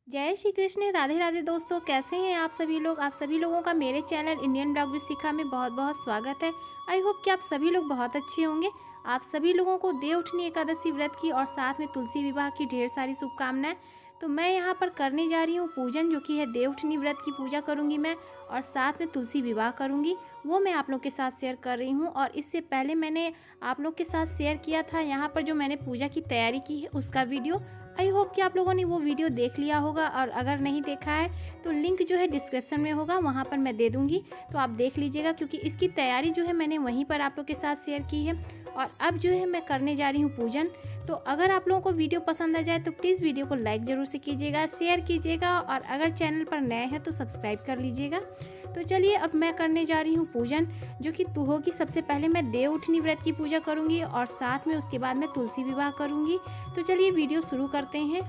जय श्री कृष्ण। राधे राधे दोस्तों, कैसे हैं आप सभी लोग। आप सभी लोगों का मेरे चैनल इंडियन ब्लॉग विद शिखा में बहुत बहुत स्वागत है। आई होप कि आप सभी लोग बहुत अच्छे होंगे। आप सभी लोगों को देवउठनी एकादशी व्रत की और साथ में तुलसी विवाह की ढेर सारी शुभकामनाएं। तो मैं यहाँ पर करने जा रही हूँ पूजन, जो कि है देवउठनी व्रत की पूजा करूँगी मैं और साथ में तुलसी विवाह करूँगी। वो मैं आप लोग के साथ शेयर कर रही हूँ। और इससे पहले मैंने आप लोग के साथ शेयर किया था यहाँ पर जो मैंने पूजा की तैयारी की है उसका वीडियो। आई होप कि आप लोगों ने वो वीडियो देख लिया होगा, और अगर नहीं देखा है तो लिंक जो है डिस्क्रिप्शन में होगा, वहाँ पर मैं दे दूँगी, तो आप देख लीजिएगा, क्योंकि इसकी तैयारी जो है मैंने वहीं पर आप लोग के साथ शेयर की है। और अब जो है मैं करने जा रही हूँ पूजन। तो अगर आप लोगों को वीडियो पसंद आ जाए तो प्लीज़ वीडियो को लाइक ज़रूर से कीजिएगा, शेयर कीजिएगा, और अगर चैनल पर नए हैं तो सब्सक्राइब कर लीजिएगा। तो चलिए अब मैं करने जा रही हूँ पूजन, जो कि होगी सबसे पहले मैं देवउठनी व्रत की पूजा करूँगी और साथ में उसके बाद मैं तुलसी विवाह करूँगी। तो चलिए वीडियो शुरू करते हैं।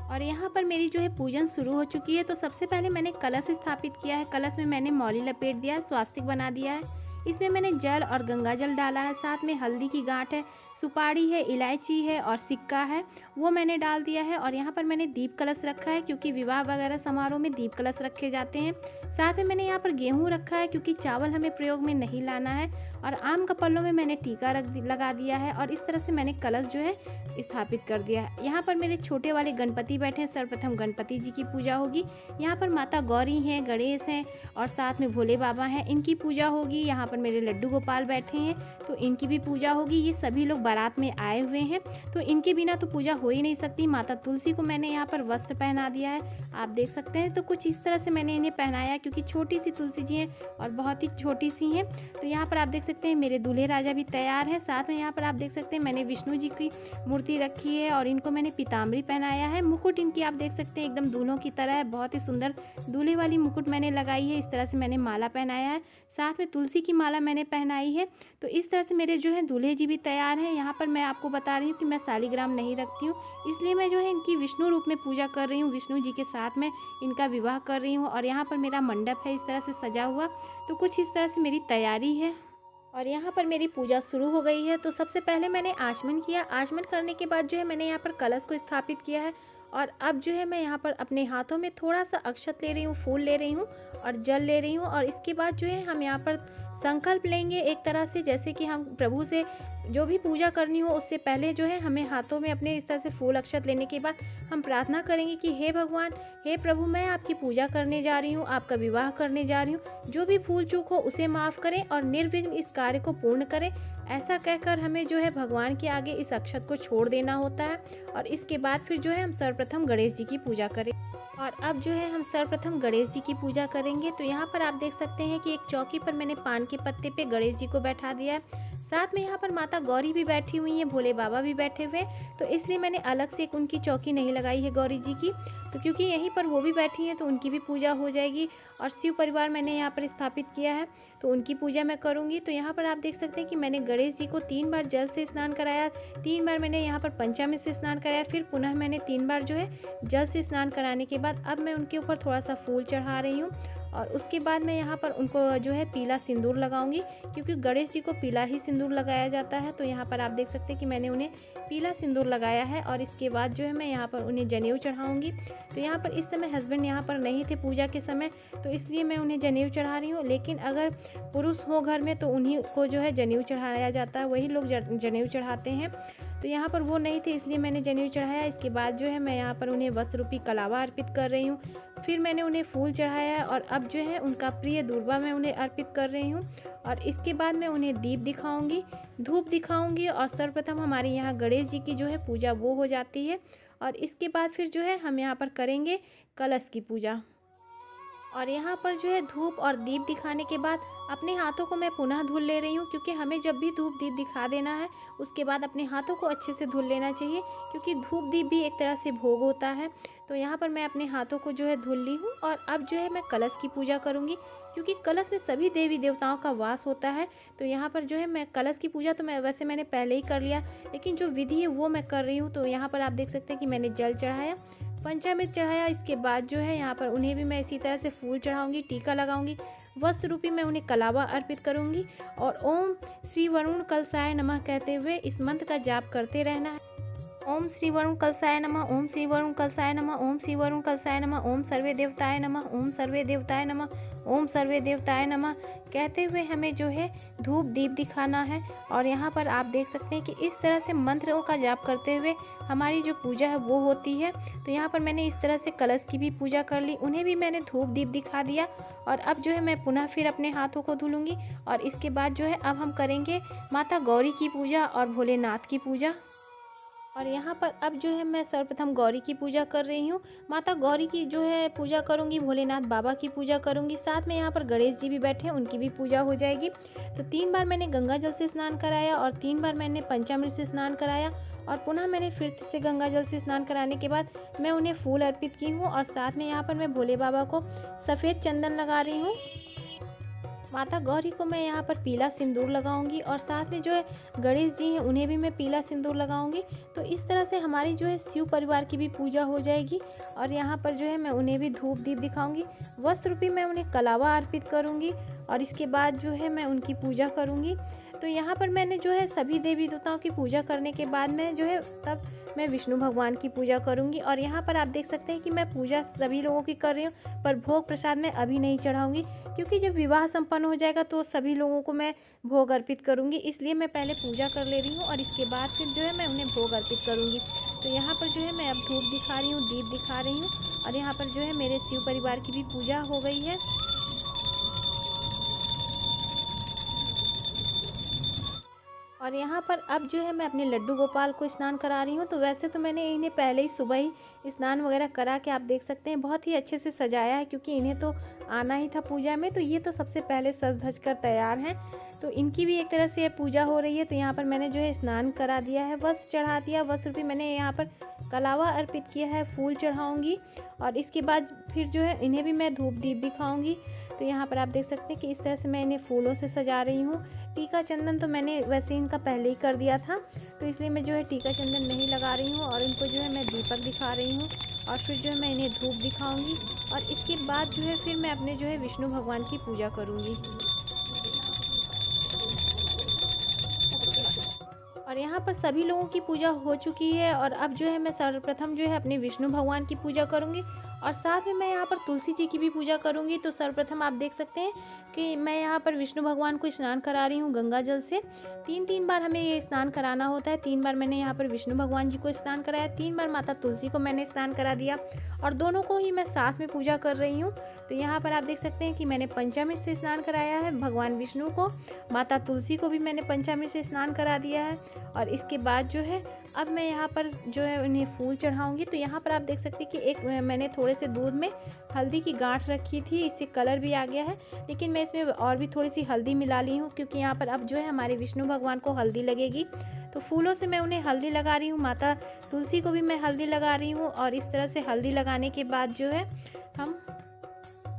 और यहाँ पर मेरी जो है पूजन शुरू हो चुकी है। तो सबसे पहले मैंने कलश स्थापित किया है। कलश में मैंने मौली लपेट दिया है, स्वास्तिक बना दिया है। इसमें मैंने जल और गंगा जल डाला है, साथ में हल्दी की गांठ है, सुपारी है, इलायची है और सिक्का है, वो मैंने डाल दिया है। और यहाँ पर मैंने दीप कलश रखा है, क्योंकि विवाह वगैरह समारोह में दीप कलश रखे जाते हैं। साथ में मैंने यहाँ पर गेहूँ रखा है, क्योंकि चावल हमें प्रयोग में नहीं लाना है। और आम का पल्लों में मैंने टीका लगा दिया है। और इस तरह से मैंने कलश जो है स्थापित कर दिया है। यहाँ पर मेरे छोटे वाले गणपति बैठे हैं। सर्वप्रथम गणपति जी की पूजा होगी। यहाँ पर माता गौरी हैं, गणेश हैं और साथ में भोले बाबा हैं, इनकी पूजा होगी। यहाँ पर मेरे लड्डू गोपाल बैठे हैं, तो इनकी भी पूजा होगी। ये सभी लोग बारात में आए हुए हैं, तो इनके बिना तो पूजा हो ही नहीं सकती। माता तुलसी को मैंने यहाँ पर वस्त्र पहना दिया है, आप देख सकते हैं। तो कुछ इस तरह से मैंने इन्हें पहनाया, क्योंकि छोटी सी तुलसी जी हैं और बहुत ही छोटी सी हैं। तो यहाँ पर आप देख सकते हैं मेरे दूल्हे राजा भी तैयार हैं। साथ में यहाँ पर आप देख सकते हैं मैंने विष्णु जी की मूर्ति रखी है और इनको मैंने पीताम्बरी पहनाया है। मुकुट इनकी आप देख सकते हैं एकदम दूल्हों की तरह है, बहुत ही सुंदर दूल्हे वाली मुकुट मैंने लगाई है। इस तरह से मैंने माला पहनाया है, साथ में तुलसी की माला मैंने पहनाई है। तो इस तरह से मेरे जो है दूल्हे जी भी तैयार हैं। यहाँ पर मैं आपको बता रही हूँ कि मैं शालिग्राम नहीं रखती हूँ, इसलिए मैं जो है इनकी विष्णु रूप में पूजा कर रही हूँ। विष्णु जी के साथ में इनका विवाह कर रही हूँ। और यहाँ पर मेरा मंडप है इस तरह से सजा हुआ। तो कुछ इस तरह से मेरी तैयारी है। और यहाँ पर मेरी पूजा शुरू हो गई है। तो सबसे पहले मैंने आचमन किया। आचमन करने के बाद जो है मैंने यहाँ पर कलश को स्थापित किया है। और अब जो है मैं यहाँ पर अपने हाथों में थोड़ा सा अक्षत ले रही हूँ, फूल ले रही हूँ और जल ले रही हूँ। और इसके बाद जो है हम यहाँ पर संकल्प लेंगे एक तरह से, जैसे कि हम प्रभु से जो भी पूजा करनी हो उससे पहले जो है हमें हाथों में अपने इस तरह से फूल अक्षत लेने के बाद हम प्रार्थना करेंगे कि हे भगवान, हे प्रभु, मैं आपकी पूजा करने जा रही हूँ, आपका विवाह करने जा रही हूँ। जो भी भूल चूक हो उसे माफ़ करें और निर्विघ्न इस कार्य को पूर्ण करें। ऐसा कहकर हमें जो है भगवान के आगे इस अक्षत को छोड़ देना होता है। और इसके बाद फिर जो है हम सर्वप्रथम गणेश जी की पूजा करें। और अब जो है हम सर्वप्रथम गणेश जी की पूजा करेंगे। तो यहाँ पर आप देख सकते हैं कि एक चौकी पर मैंने पान के पत्ते पे गणेश जी को बैठा दिया है। साथ में यहाँ पर माता गौरी भी बैठी हुई हैं, भोले बाबा भी बैठे हुए हैं। तो इसलिए मैंने अलग से एक उनकी चौकी नहीं लगाई है गौरी जी की, तो क्योंकि यहीं पर वो भी बैठी हैं तो उनकी भी पूजा हो जाएगी। और शिव परिवार मैंने यहाँ पर स्थापित किया है, तो उनकी पूजा मैं करूँगी। तो यहाँ पर आप देख सकते हैं कि मैंने गणेश जी को 3 बार जल से स्नान कराया, 3 बार मैंने यहाँ पर पंचामृत से स्नान कराया, फिर पुनः मैंने 3 बार जो है जल से स्नान कराने के बाद अब मैं उनके ऊपर थोड़ा सा फूल चढ़ा रही हूँ। और उसके बाद मैं यहाँ पर उनको जो है पीला सिंदूर लगाऊंगी, क्योंकि गणेश जी को पीला ही सिंदूर लगाया जाता है। तो यहाँ पर आप देख सकते हैं कि मैंने उन्हें पीला सिंदूर लगाया है। और इसके बाद जो है मैं यहाँ पर उन्हें जनेऊ चढ़ाऊंगी। तो यहाँ पर इस समय हस्बैंड यहाँ पर नहीं थे पूजा के समय, तो इसलिए मैं उन्हें जनेऊ चढ़ा रही हूँ। लेकिन अगर पुरुष हो घर में तो उन्हीं को जो है जनेऊ चढ़ाया जाता है, वही लोग जनेऊ चढ़ाते हैं। तो यहाँ पर वो नहीं थे, इसलिए मैंने जनेऊ चढ़ाया। इसके बाद जो है मैं यहाँ पर उन्हें वस्त्र रूपी कलावा अर्पित कर रही हूँ। फिर मैंने उन्हें फूल चढ़ाया और अब जो है उनका प्रिय दूर्वा मैं उन्हें अर्पित कर रही हूँ। और इसके बाद मैं उन्हें दीप दिखाऊंगी, धूप दिखाऊंगी। और सर्वप्रथम हमारे यहाँ गणेश जी की जो है पूजा वो हो जाती है। और इसके बाद फिर जो है हम यहाँ पर करेंगे कलश की पूजा। और यहाँ पर जो है धूप और दीप दिखाने के बाद अपने हाथों को मैं पुनः धुल ले रही हूँ, क्योंकि हमें जब भी धूप दीप दिखा देना है उसके बाद अपने हाथों को अच्छे से धुल लेना चाहिए, क्योंकि धूप दीप भी एक तरह से भोग होता है। तो यहाँ पर मैं अपने हाथों को जो है धुल ली हूँ। और अब जो है मैं कलश की पूजा करूँगी, क्योंकि कलश में सभी देवी देवताओं का वास होता है। तो यहाँ पर जो है मैं कलश की पूजा तो मैंने पहले ही कर लिया, लेकिन जो विधि है वो मैं कर रही हूँ। तो यहाँ पर आप देख सकते हैं कि मैंने जल चढ़ाया, पंचामृत चढ़ाया। इसके बाद जो है यहाँ पर उन्हें भी मैं इसी तरह से फूल चढ़ाऊंगी, टीका लगाऊंगी, वस्त्र रूपी मैं उन्हें कलावा अर्पित करूंगी। और ओम श्री वरुण कलशाय नमः कहते हुए इस मंत्र का जाप करते रहना है। ओम श्री वरुण कलशाय नमः, ओम श्री वरुण कलशाय नमः, ओम श्री वरुण कलशाय नमः, ओम सर्वे देवताय नमः, ओम सर्वे देवताय नमः, ओम सर्वे देवताय नमः कहते हुए हमें जो है धूप दीप दिखाना है। और यहाँ पर आप देख सकते हैं कि इस तरह से मंत्रों का जाप करते हुए हमारी जो पूजा है वो होती है। तो यहाँ पर मैंने इस तरह से कलश की भी पूजा कर ली, उन्हें भी मैंने धूप दीप दिखा दिया। और अब जो है मैं पुनः फिर अपने हाथों को धुलूँगी और इसके बाद जो है अब हम करेंगे माता गौरी की पूजा और भोलेनाथ की पूजा। और यहाँ पर अब जो है मैं सर्वप्रथम गौरी की पूजा कर रही हूँ। माता गौरी की जो है पूजा करूँगी, भोलेनाथ बाबा की पूजा करूँगी, साथ में यहाँ पर गणेश जी भी बैठे हैं, उनकी भी पूजा हो जाएगी। तो 3 बार मैंने गंगा जल से स्नान कराया और 3 बार मैंने पंचामृत से स्नान कराया और पुनः मैंने फिर से गंगा जल से स्नान कराने के बाद मैं उन्हें फूल अर्पित की हूँ। और साथ में यहाँ पर मैं भोले बाबा को सफ़ेद चंदन लगा रही हूँ। माता गौरी को मैं यहाँ पर पीला सिंदूर लगाऊंगी और साथ में जो है गणेश जी हैं उन्हें भी मैं पीला सिंदूर लगाऊंगी। तो इस तरह से हमारी जो है शिव परिवार की भी पूजा हो जाएगी। और यहाँ पर जो है मैं उन्हें भी धूप दीप दिखाऊंगी, वस्त्र रूपी मैं उन्हें कलावा अर्पित करूँगी और इसके बाद जो है मैं उनकी पूजा करूँगी। तो यहाँ पर मैंने जो है सभी देवी देवताओं की पूजा करने के बाद मैं जो है तब मैं विष्णु भगवान की पूजा करूँगी। और यहाँ पर आप देख सकते हैं कि मैं पूजा सभी लोगों की कर रही हूँ, पर भोग प्रसाद मैं अभी नहीं चढ़ाऊँगी क्योंकि जब विवाह संपन्न हो जाएगा तो सभी लोगों को मैं भोग अर्पित करूँगी। इसलिए मैं पहले पूजा कर ले रही हूँ और इसके बाद फिर जो है मैं उन्हें भोग अर्पित करूँगी। तो यहाँ पर जो है मैं अब धूप दिखा रही हूँ, दीप दिखा रही हूँ और यहाँ पर जो है मेरे शिव परिवार की भी पूजा हो गई है। और यहाँ पर अब जो है मैं अपने लड्डू गोपाल को स्नान करा रही हूँ। तो वैसे तो मैंने इन्हें पहले ही सुबह ही स्नान वगैरह करा के आप देख सकते हैं बहुत ही अच्छे से सजाया है क्योंकि इन्हें तो आना ही था पूजा में। तो ये तो सबसे पहले सज धज कर तैयार हैं, तो इनकी भी एक तरह से पूजा हो रही है। तो यहाँ पर मैंने जो है स्नान करा दिया है, वस्त्र चढ़ा दिया, वस्त्र भी मैंने यहाँ पर कलावा अर्पित किया है, फूल चढ़ाऊँगी और इसके बाद फिर जो है इन्हें भी मैं धूप दीप दिखाऊँगी। तो यहाँ पर आप देख सकते हैं कि इस तरह से मैं इन्हें फूलों से सजा रही हूँ। टीका चंदन तो मैंने वैसे इनका पहले ही कर दिया था, तो इसलिए मैं जो है टीका चंदन नहीं लगा रही हूँ और इनको जो है मैं दीपक दिखा रही हूँ और फिर जो है मैं इन्हें धूप दिखाऊंगी और इसके बाद जो है फिर मैं अपने जो है विष्णु भगवान की पूजा करूँगी। और यहाँ पर सभी लोगों की पूजा हो चुकी है और अब जो है मैं सर्वप्रथम जो है अपने विष्णु भगवान की पूजा करूँगी और साथ में मैं यहाँ पर तुलसी जी की भी पूजा करूँगी। तो सर्वप्रथम आप देख सकते हैं कि मैं यहाँ पर विष्णु भगवान को स्नान करा रही हूँ गंगा जल से। 3 बार हमें ये स्नान कराना होता है। 3 बार मैंने यहाँ पर विष्णु भगवान जी को स्नान कराया, 3 बार माता तुलसी को मैंने स्नान करा दिया और दोनों को ही मैं साथ में पूजा कर रही हूँ। तो यहाँ पर आप देख सकते हैं कि मैंने पंचामृत से स्नान कराया है भगवान विष्णु को, माता तुलसी को भी मैंने पंचामृत से स्नान करा दिया है और इसके बाद जो है अब मैं यहाँ पर जो है उन्हें फूल चढ़ाऊँगी। तो यहाँ पर आप देख सकते हैं कि एक मैंने थोड़े से दूध में हल्दी की गांठ रखी थी, इससे कलर भी आ गया है, लेकिन मैं इसमें और भी थोड़ी सी हल्दी मिला ली हूँ क्योंकि यहाँ पर अब जो है हमारे विष्णु भगवान को हल्दी लगेगी। तो फूलों से मैं उन्हें हल्दी लगा रही हूँ, माता तुलसी को भी मैं हल्दी लगा रही हूँ और इस तरह से हल्दी लगाने के बाद जो है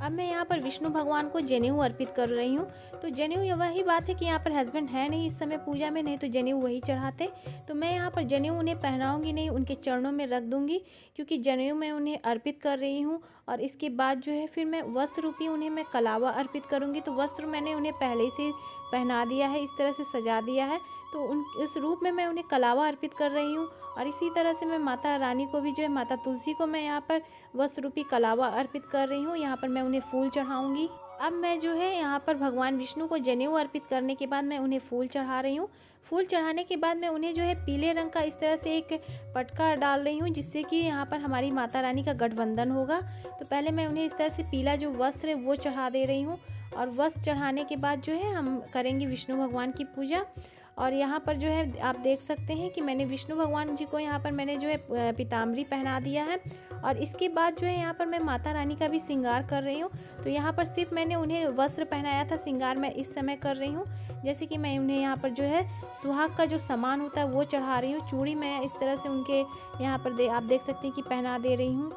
अब मैं यहाँ पर विष्णु भगवान को जनेऊ अर्पित कर रही हूँ। तो जनेऊ वही बात है कि यहाँ पर हस्बैंड है नहीं इस समय पूजा में, नहीं तो जनेऊ वही चढ़ाते। तो मैं यहाँ पर जनेऊ उन्हें पहनाऊँगी नहीं, उनके चरणों में रख दूँगी क्योंकि जनेऊ मैं उन्हें अर्पित कर रही हूँ। और इसके बाद जो है फिर मैं वस्त्र रूपी उन्हें मैं कलावा अर्पित करूँगी। तो वस्त्र मैंने उन्हें पहले से पहना दिया है, इस तरह से सजा दिया है, तो उस रूप में मैं उन्हें कलावा अर्पित कर रही हूँ। और इसी तरह से मैं माता रानी को भी जो है माता तुलसी को मैं यहाँ पर वस्त्र रूपी कलावा अर्पित कर रही हूँ। यहाँ पर मैं उन्हें फूल चढ़ाऊँगी। अब मैं जो है यहाँ पर भगवान विष्णु को जनेऊ अर्पित करने के बाद मैं उन्हें फूल चढ़ा रही हूँ। फूल चढ़ाने के बाद मैं उन्हें जो है पीले रंग का इस तरह से एक पटका डाल रही हूँ जिससे कि यहाँ पर हमारी माता रानी का गठबंधन होगा। तो पहले मैं उन्हें इस तरह से पीला जो वस्त्र है वो चढ़ा दे रही हूँ और वस्त्र चढ़ाने के बाद जो है हम करेंगे विष्णु भगवान की पूजा। और यहाँ पर जो है आप देख सकते हैं कि मैंने विष्णु भगवान जी को यहाँ पर मैंने जो है पीताम्बरी पहना दिया है और इसके बाद जो है यहाँ पर मैं माता रानी का भी श्रृंगार कर रही हूँ। तो यहाँ पर सिर्फ मैंने उन्हें वस्त्र पहनाया था, श्रृंगार मैं इस समय कर रही हूँ। जैसे कि मैं उन्हें यहाँ पर जो है सुहाग का जो सामान होता है वो चढ़ा रही हूँ। चूड़ी मैं इस तरह से उनके यहाँ पर आप देख सकते हैं कि पहना दे रही हूँ।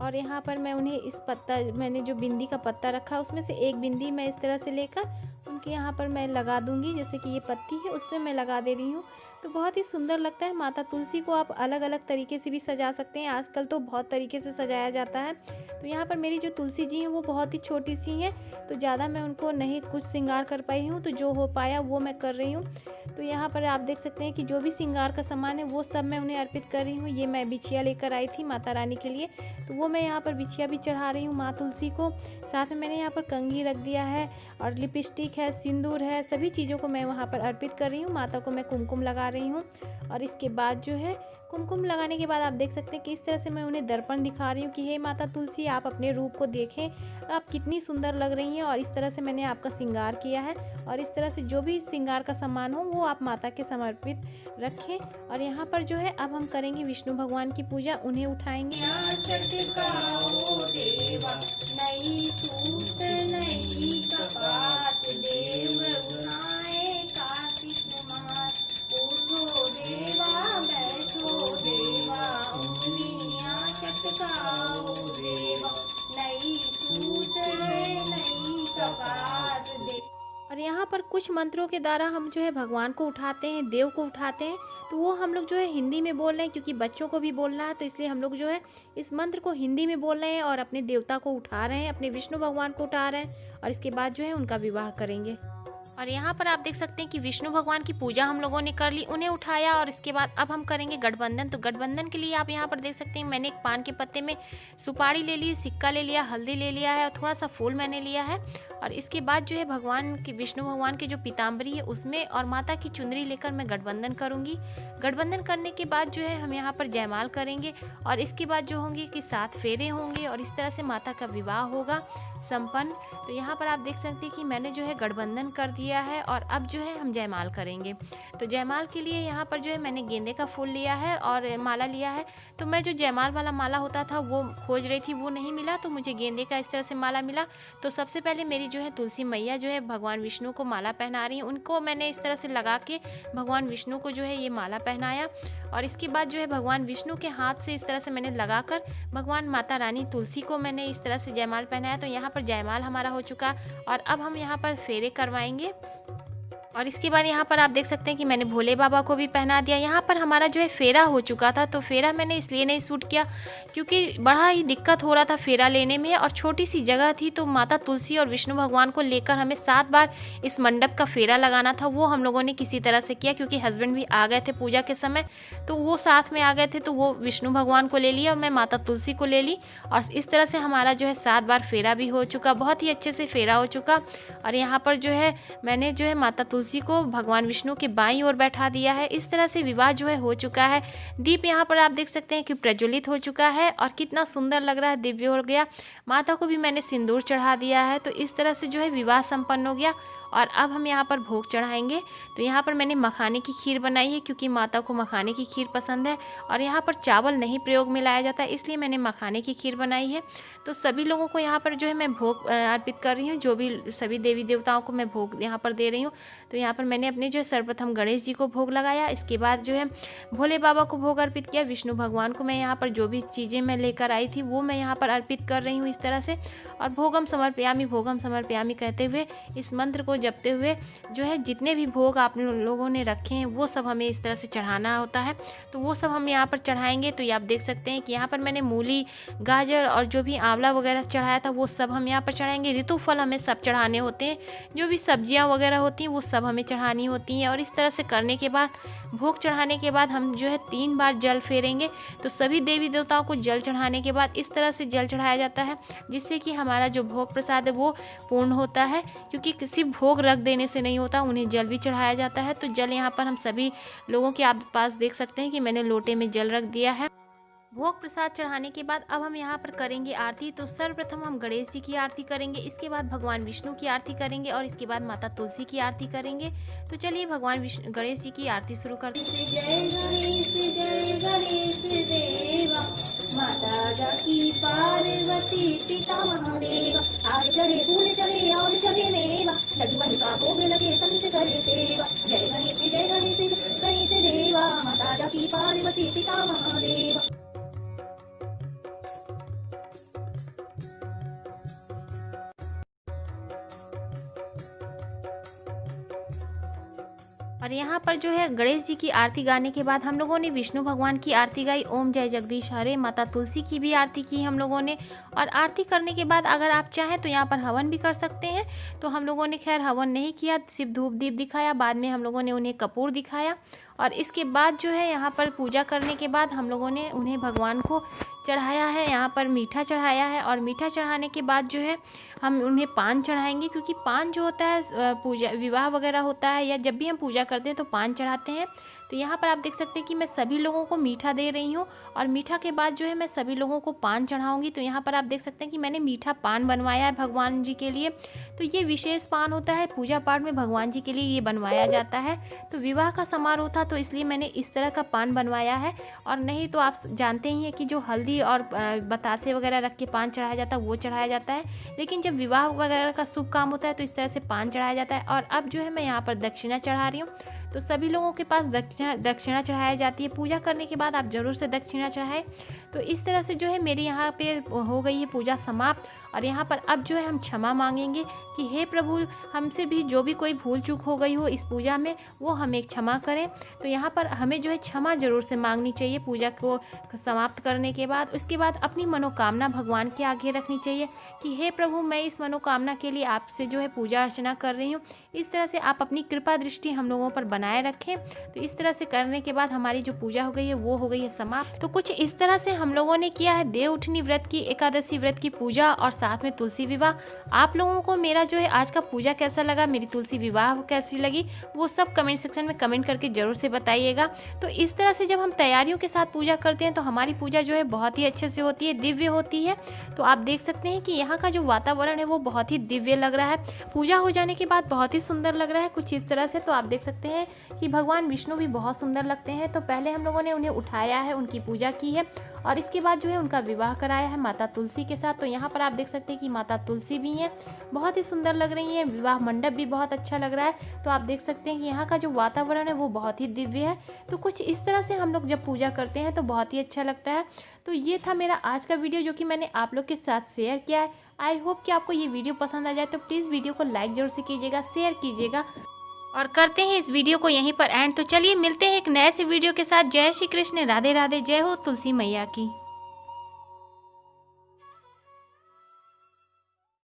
और यहाँ पर मैं उन्हें इस पत्ता, मैंने जो बिंदी का पत्ता रखा उसमें से एक बिंदी मैं इस तरह से लेकर उनके यहाँ पर मैं लगा दूँगी। जैसे कि ये पत्ती है उसमें मैं लगा दे रही हूँ, तो बहुत ही सुंदर लगता है। माता तुलसी को आप अलग अलग तरीके से भी सजा सकते हैं, आजकल तो बहुत तरीके से सजाया जाता है। तो यहाँ पर मेरी जो तुलसी जी हैं वो बहुत ही छोटी सी हैं, तो ज़्यादा मैं उनको नहीं कुछ श्रृंगार कर पाई हूँ, तो जो हो पाया वो मैं कर रही हूँ। तो यहाँ पर आप देख सकते हैं कि जो भी श्रृंगार का सामान है वो सब मैं उन्हें अर्पित कर रही हूँ। ये मैं बिछिया लेकर आई थी माता रानी के लिए, तो वो मैं यहाँ पर बिछिया भी चढ़ा रही हूँ माँ तुलसी को। साथ में मैंने यहाँ पर कंघी रख दिया है और लिपस्टिक है, सिंदूर है, सभी चीज़ों को मैं वहाँ पर अर्पित कर रही हूँ। माता को मैं कुमकुम लगा रही हूँ और इसके बाद जो है कुमकुम लगाने के बाद आप देख सकते हैं कि इस तरह से मैं उन्हें दर्पण दिखा रही हूँ कि हे माता तुलसी, आप अपने रूप को देखें, आप कितनी सुंदर लग रही हैं। और इस तरह से मैंने आपका श्रृंगार किया है और इस तरह से जो भी श्रृंगार का सामान हो वो आप माता के समर्पित रखें। और यहाँ पर जो है अब हम करेंगे विष्णु भगवान की पूजा, उन्हें उठाएंगे। और यहाँ पर कुछ मंत्रों के द्वारा हम जो है भगवान को उठाते हैं, देव को उठाते हैं। तो वो हम लोग जो है हिंदी में बोल रहे हैं क्योंकि बच्चों को भी बोलना है, तो इसलिए हम लोग जो है इस मंत्र को हिंदी में बोल रहे हैं और अपने देवता को उठा रहे हैं, अपने विष्णु भगवान को उठा रहे हैं और इसके बाद जो है उनका विवाह करेंगे। और यहाँ पर आप देख सकते हैं कि विष्णु भगवान की पूजा हम लोगों ने कर ली, उन्हें उठाया और इसके बाद अब हम करेंगे गठबंधन। तो गठबंधन के लिए आप यहाँ पर देख सकते हैं मैंने एक पान के पत्ते में सुपारी ले ली, सिक्का ले लिया, हल्दी ले लिया है और थोड़ा सा फूल मैंने लिया है। और इसके बाद जो है भगवान की विष्णु भगवान की जो पीताम्बरी है उसमें और माता की चुनरी लेकर मैं गठबंधन करूँगी। गठबंधन करने के बाद जो है हम यहाँ पर जयमाल करेंगे और इसके बाद जो होंगे कि 7 फेरे होंगे और इस तरह से माता का विवाह होगा संपन्न। तो यहाँ पर आप देख सकते हैं कि मैंने जो है गठबंधन कर दिया है और अब जो है हम जयमाल करेंगे। तो जयमाल के लिए यहाँ पर जो है मैंने गेंदे का फूल लिया है और माला लिया है। तो मैं जो जयमाल वाला माला होता था वो खोज रही थी, वो नहीं मिला, तो मुझे गेंदे का इस तरह से माला मिला। तो सबसे पहले मेरी जो है तुलसी मैया जो है भगवान विष्णु को माला पहना रही हैं, उनको मैंने इस तरह से लगा के भगवान विष्णु को जो है ये माला पहनाया। और इसके बाद जो है भगवान विष्णु के हाथ से इस तरह से मैंने लगाकर भगवान माता रानी तुलसी को मैंने इस तरह से जयमाल पहनाया। तो यहाँ पर जयमाल हमारा हो चुका और अब हम यहाँ पर फेरे करवाएंगे। और इसके बाद यहाँ पर आप देख सकते हैं कि मैंने भोले बाबा को भी पहना दिया। यहाँ पर हमारा जो है फेरा हो चुका था, तो फेरा मैंने इसलिए नहीं शूट किया क्योंकि बड़ा ही दिक्कत हो रहा था फेरा लेने में और छोटी सी जगह थी। तो माता तुलसी और विष्णु भगवान को लेकर हमें 7 बार इस मंडप का फेरा लगाना था। वो हम लोगों ने किसी तरह से किया क्योंकि हस्बैंड भी आ गए थे पूजा के समय, तो वो साथ में आ गए थे, तो वो विष्णु भगवान को ले लिया और मैं माता तुलसी को ले ली। और इस तरह से हमारा जो है 7 बार फेरा भी हो चुका, बहुत ही अच्छे से फेरा हो चुका। और यहाँ पर जो है मैंने जो है माता तुलसी को भगवान विष्णु के बाईं ओर बैठा दिया है। इस तरह से विवाह जो है हो चुका है। दीप यहाँ पर आप देख सकते हैं कि प्रज्वलित हो चुका है और कितना सुंदर लग रहा है, दिव्य हो गया। माता को भी मैंने सिंदूर चढ़ा दिया है। तो इस तरह से जो है विवाह संपन्न हो गया। और अब हम यहाँ पर भोग चढ़ाएंगे। तो यहाँ पर मैंने मखाने की खीर बनाई है क्योंकि माता को मखाने की खीर पसंद है और यहाँ पर चावल नहीं प्रयोग में लाया जाता है, इसलिए मैंने मखाने की खीर बनाई है। तो सभी लोगों को यहाँ पर जो है मैं भोग अर्पित कर रही हूँ, जो भी सभी देवी देवताओं को मैं भोग यहाँ पर दे रही हूँ। तो यहाँ पर मैंने अपने जो है सर्वप्रथम गणेश जी को भोग लगाया, इसके बाद जो है भोले बाबा को भोग अर्पित किया, विष्णु भगवान को मैं यहाँ पर जो भी चीज़ें मैं लेकर आई थी वो मैं यहाँ पर अर्पित कर रही हूँ इस तरह से। और भोगम समर्पयामी कहते हुए इस मंत्र को जपते हुए जो है जितने भी भोग आप लोगों ने रखे हैं वो सब हमें इस तरह से चढ़ाना होता है। तो वो सब हम यहाँ पर चढ़ाएंगे। तो ये आप देख सकते हैं कि यहाँ पर मैंने मूली, गाजर और जो भी आंवला वगैरह चढ़ाया था वो सब हम यहाँ पर चढ़ाएंगे। ऋतु फल हमें सब चढ़ाने होते हैं, जो भी सब्जियाँ वगैरह होती हैं वो सब हमें चढ़ानी होती हैं। और इस तरह से करने के बाद भोग चढ़ाने के बाद हम जो है 3 बार जल फेरेंगे। तो सभी देवी देवताओं को जल चढ़ाने के बाद इस तरह से जल चढ़ाया जाता है जिससे कि हमारा जो भोग प्रसाद है वो पूर्ण होता है, क्योंकि किसी भोग रख देने से नहीं होता, उन्हें जल भी चढ़ाया जाता है। तो जल यहाँ पर हम सभी लोगों के आप पास देख सकते हैं कि मैंने लोटे में जल रख दिया है। भोग प्रसाद चढ़ाने के बाद अब हम यहाँ पर करेंगे आरती। तो सर्वप्रथम हम गणेश जी की आरती करेंगे, इसके बाद भगवान विष्णु की आरती करेंगे और इसके बाद माता तुलसी की आरती करेंगे। तो चलिए भगवान गणेश जी की आरती शुरू करते हैं। जय गणेश देवा, माता जाकी पार्वती पिता महादेव, आज चढ़े फूल चढ़े और चढ़े मेवा, लड्डू बन का भोग लगे संत करे सेवा। जय गणेश देवा, माता जाकी पार्वती पिता महादेव। और यहाँ पर जो है गणेश जी की आरती गाने के बाद हम लोगों ने विष्णु भगवान की आरती गाई, ओम जय जगदीश हरे, माता तुलसी की भी आरती की हम लोगों ने। और आरती करने के बाद अगर आप चाहें तो यहाँ पर हवन भी कर सकते हैं। तो हम लोगों ने खैर हवन नहीं किया, सिर्फ धूप दीप दिखाया, बाद में हम लोगों ने उन्हें कपूर दिखाया। और इसके बाद जो है यहाँ पर पूजा करने के बाद हम लोगों ने उन्हें भगवान को चढ़ाया है, यहाँ पर मीठा चढ़ाया है। और मीठा चढ़ाने के बाद जो है हम उन्हें पान चढ़ाएंगे, क्योंकि पान जो होता है पूजा विवाह वगैरह होता है या जब भी हम पूजा करते हैं तो पान चढ़ाते हैं। तो यहाँ पर आप देख सकते हैं कि मैं सभी लोगों को मीठा दे रही हूँ और मीठा के बाद जो है मैं सभी लोगों को पान चढ़ाऊँगी। तो यहाँ पर आप देख सकते हैं कि मैंने मीठा पान बनवाया है भगवान जी के लिए। तो ये विशेष पान होता है, पूजा पाठ में भगवान जी के लिए ये बनवाया जाता है। तो विवाह का समारोह था तो इसलिए मैंने इस तरह का पान बनवाया है। और नहीं तो आप जानते ही हैं कि जो हल्दी और बतासे वगैरह रख के पान चढ़ाया जाता है वो चढ़ाया जाता है, लेकिन जब विवाह वगैरह का शुभ काम होता है तो इस तरह से पान चढ़ाया जाता है। और अब जो है मैं यहाँ पर दक्षिणा चढ़ा रही हूँ। तो सभी लोगों के पास दक्षिणा चढ़ाई जाती है। पूजा करने के बाद आप ज़रूर से दक्षिणा चढ़ाएं। तो इस तरह से जो है मेरे यहाँ पे हो गई है पूजा समाप्त। और यहाँ पर अब जो है हम क्षमा मांगेंगे कि हे प्रभु, हमसे भी जो भी कोई भूल चूक हो गई हो इस पूजा में वो हमें क्षमा करें। तो यहाँ पर हमें जो है क्षमा ज़रूर से मांगनी चाहिए पूजा को समाप्त करने के बाद। उसके बाद अपनी मनोकामना भगवान के आगे रखनी चाहिए कि हे प्रभु, मैं इस मनोकामना के लिए आपसे जो है पूजा अर्चना कर रही हूँ। इस तरह से आप अपनी कृपा दृष्टि हम लोगों पर बनाए रखें। तो इस तरह से करने के बाद हमारी जो पूजा हो गई है वो हो गई है समाप्त। तो कुछ इस तरह से हम लोगों ने किया है देवउठनी व्रत की, एकादशी व्रत की पूजा और साथ में तुलसी विवाह। आप लोगों को मेरा जो है आज का पूजा कैसा लगा, मेरी तुलसी विवाह कैसी लगी, वो सब कमेंट सेक्शन में कमेंट करके जरूर से बताइएगा। तो इस तरह से जब हम तैयारियों के साथ पूजा करते हैं तो हमारी पूजा जो है बहुत ही अच्छे से होती है, दिव्य होती है। तो आप देख सकते हैं कि यहाँ का जो वातावरण है वो बहुत ही दिव्य लग रहा है। पूजा हो जाने के बाद बहुत ही सुंदर लग रहा है कुछ इस तरह से। तो आप देख सकते हैं कि भगवान विष्णु भी बहुत सुंदर लगते हैं। तो पहले हम लोगों ने उन्हें उठाया है, उनकी पूजा की है और इसके बाद जो है उनका विवाह कराया है माता तुलसी के साथ। तो यहाँ पर आप देख सकते हैं कि माता तुलसी भी हैं, बहुत ही सुंदर लग रही हैं। विवाह मंडप भी बहुत अच्छा लग रहा है। तो आप देख सकते हैं कि यहाँ का जो वातावरण है वो बहुत ही दिव्य है। तो कुछ इस तरह से हम लोग जब पूजा करते हैं तो बहुत ही अच्छा लगता है। तो ये था मेरा आज का वीडियो जो कि मैंने आप लोग के साथ शेयर किया है। आई होप कि आपको ये वीडियो पसंद आ जाए। तो प्लीज़ वीडियो को लाइक जरूर से कीजिएगा, शेयर कीजिएगा और करते हैं इस वीडियो को यहीं पर एंड। तो चलिए मिलते हैं एक नए से वीडियो के साथ। जय श्री कृष्ण, राधे राधे, जय हो तुलसी मैया की।